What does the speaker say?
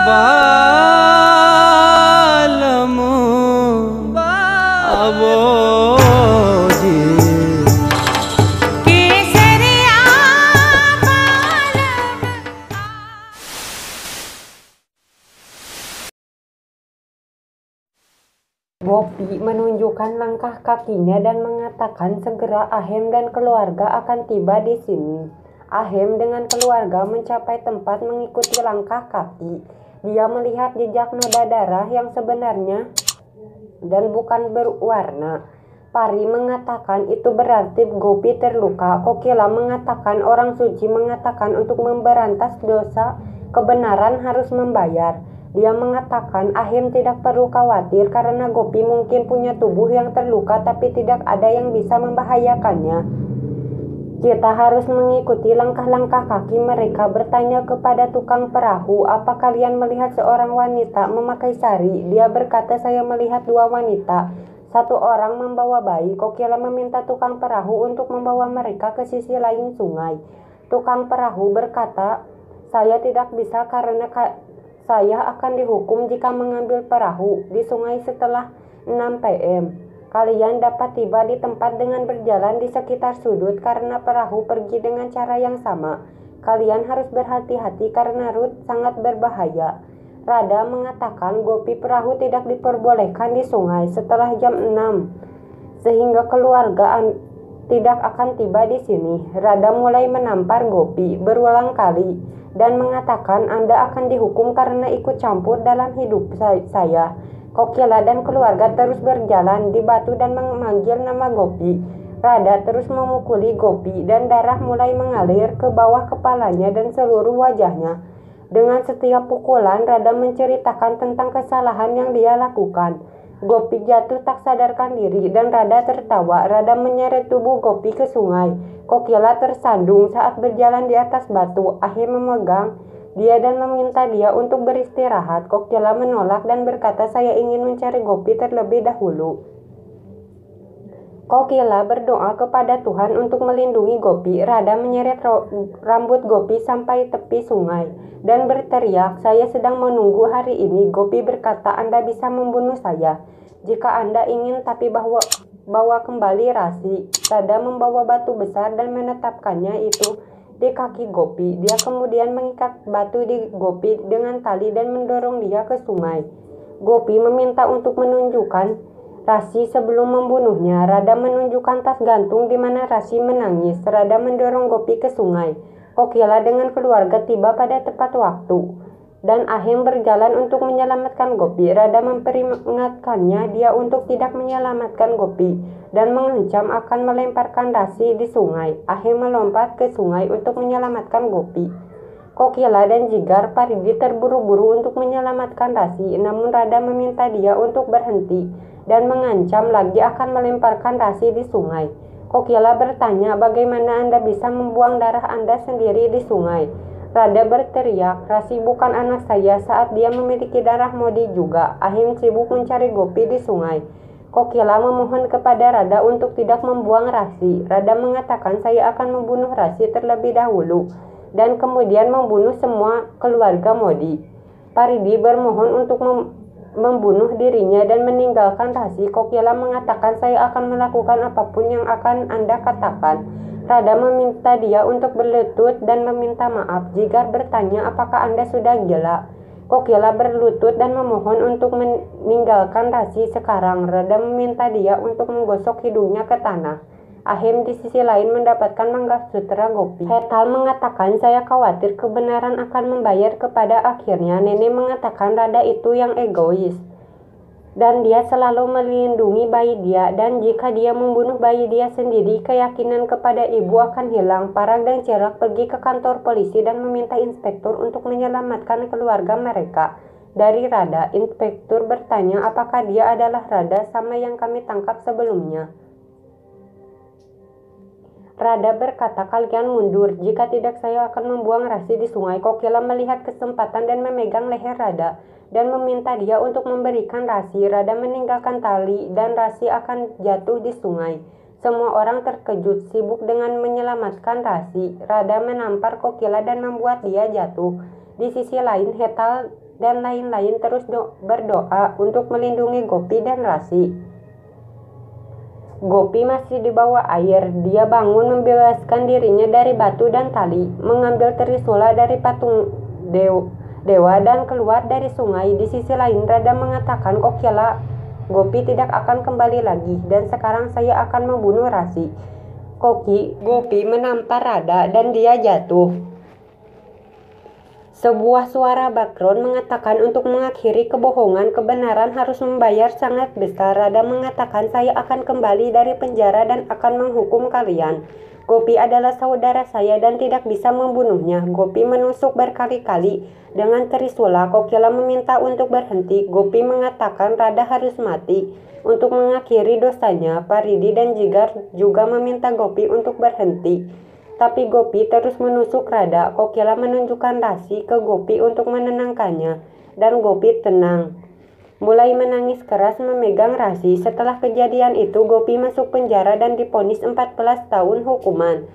बालमु अबोजी केसरिया Gopi menunjukkan langkah kakinya dan mengatakan segera Ahem dan keluarga akan tiba di sini. Ahem dengan keluarga mencapai tempat mengikuti langkah kaki. Dia melihat jejak noda darah yang sebenarnya dan bukan berwarna. Pari mengatakan itu berarti Gopi terluka. Kokila mengatakan orang suci mengatakan untuk memberantas dosa kebenaran harus membayar. Dia mengatakan Ahem tidak perlu khawatir karena Gopi mungkin punya tubuh yang terluka tapi tidak ada yang bisa membahayakannya. Kita harus mengikuti langkah-langkah kaki mereka. Bertanya kepada tukang perahu, apa kalian melihat seorang wanita memakai sari? Dia berkata, saya melihat dua wanita. Satu orang membawa bayi. Kokila meminta tukang perahu untuk membawa mereka ke sisi lain sungai. Tukang perahu berkata, saya tidak bisa karena saya akan dihukum jika mengambil perahu di sungai setelah 6 PM. Kalian dapat tiba di tempat dengan berjalan di sekitar sudut karena perahu pergi dengan cara yang sama. Kalian harus berhati-hati karena rut sangat berbahaya. Rada mengatakan Gopi perahu tidak diperbolehkan di sungai setelah jam 6 sehingga keluarga tidak akan tiba di sini. Rada mulai menampar Gopi berulang kali dan mengatakan Anda akan dihukum karena ikut campur dalam hidup saya. Kokila dan keluarga terus berjalan di batu dan memanggil nama Gopi. Rada terus memukuli Gopi dan darah mulai mengalir ke bawah kepalanya dan seluruh wajahnya. Dengan setiap pukulan, Rada menceritakan tentang kesalahan yang dia lakukan. Gopi jatuh tak sadarkan diri dan Rada tertawa. Rada menyeret tubuh Gopi ke sungai. Kokila tersandung saat berjalan di atas batu. Ahem memegang dia dan meminta dia untuk beristirahat. Kokila menolak dan berkata, saya ingin mencari Gopi terlebih dahulu. Kokila berdoa kepada Tuhan untuk melindungi Gopi. Rada menyeret rambut Gopi sampai tepi sungai dan berteriak, saya sedang menunggu hari ini. Gopi berkata, Anda bisa membunuh saya jika Anda ingin, tapi bawa kembali rasi. Rada membawa batu besar dan menetapkannya itu di kaki Gopi. Dia kemudian mengikat batu di Gopi dengan tali dan mendorong dia ke sungai. Gopi meminta untuk menunjukkan Rasi sebelum membunuhnya. Rada menunjukkan tas gantung di mana Rasi menangis. Rada mendorong Gopi ke sungai. Kokila dengan keluarga tiba pada tepat waktu dan Ahem berjalan untuk menyelamatkan Gopi. Rada memperingatkannya dia untuk tidak menyelamatkan Gopi dan mengancam akan melemparkan Rasi di sungai. Ahem melompat ke sungai untuk menyelamatkan Gopi. Kokila dan Jigar Paridi terburu-buru untuk menyelamatkan Rasi, namun Rada meminta dia untuk berhenti dan mengancam lagi akan melemparkan Rasi di sungai. Kokila bertanya, bagaimana Anda bisa membuang darah Anda sendiri di sungai? Rada berteriak, Rasi bukan anak saya saat dia memiliki darah Modi juga. Ahem sibuk mencari Gopi di sungai. Kokila memohon kepada Rada untuk tidak membuang Rasi. Rada mengatakan, saya akan membunuh Rasi terlebih dahulu dan kemudian membunuh semua keluarga Modi. Paridi bermohon untuk membunuh dirinya dan meninggalkan Rasi. Kokila mengatakan, saya akan melakukan apapun yang akan Anda katakan. Rada meminta dia untuk berlutut dan meminta maaf. Jigar bertanya, apakah Anda sudah gila? Kokila berlutut dan memohon untuk meninggalkan Rasi sekarang. Rada meminta dia untuk menggosok hidungnya ke tanah. Ahem di sisi lain mendapatkan Manggasutera Gopi. Hetal mengatakan, saya khawatir kebenaran akan membayar kepada akhirnya. Nenek mengatakan Rada itu yang egois dan dia selalu melindungi bayi dia, dan jika dia membunuh bayi dia sendiri, keyakinan kepada ibu akan hilang. Parag dan Cerak pergi ke kantor polisi dan meminta inspektur untuk menyelamatkan keluarga mereka dari Rada. Inspektur bertanya apakah dia adalah Rada sama yang kami tangkap sebelumnya. Rada berkata, kalian mundur, jika tidak saya akan membuang Rasi di sungai. Kokila melihat kesempatan dan memegang leher Rada dan meminta dia untuk memberikan Rasi. Rada meninggalkan tali dan Rasi akan jatuh di sungai. Semua orang terkejut, sibuk dengan menyelamatkan Rasi. Rada menampar Kokila dan membuat dia jatuh. Di sisi lain, Hetal dan lain-lain terus berdoa untuk melindungi Gopi dan Rasi. Gopi masih di bawah air. Dia bangun membebaskan dirinya dari batu dan tali, mengambil Trisula dari patung dewa dan keluar dari sungai. Di sisi lain, Rada mengatakan Kokila, Gopi tidak akan kembali lagi dan sekarang saya akan membunuh Rasi. Gopi menampar Rada dan dia jatuh. Sebuah suara background mengatakan untuk mengakhiri kebohongan, kebenaran harus membayar sangat besar. Rada mengatakan saya akan kembali dari penjara dan akan menghukum kalian. Gopi adalah saudara saya dan tidak bisa membunuhnya. Gopi menusuk berkali-kali dengan Trisula. Kokila meminta untuk berhenti. Gopi mengatakan Rada harus mati. Untuk mengakhiri dosanya, Paridi dan Jigar juga meminta Gopi untuk berhenti. Tapi Gopi terus menusuk Rada. Kokila menunjukkan Rasi ke Gopi untuk menenangkannya, dan Gopi tenang. Mulai menangis keras memegang Rasi. Setelah kejadian itu, Gopi masuk penjara dan divonis 14 tahun hukuman.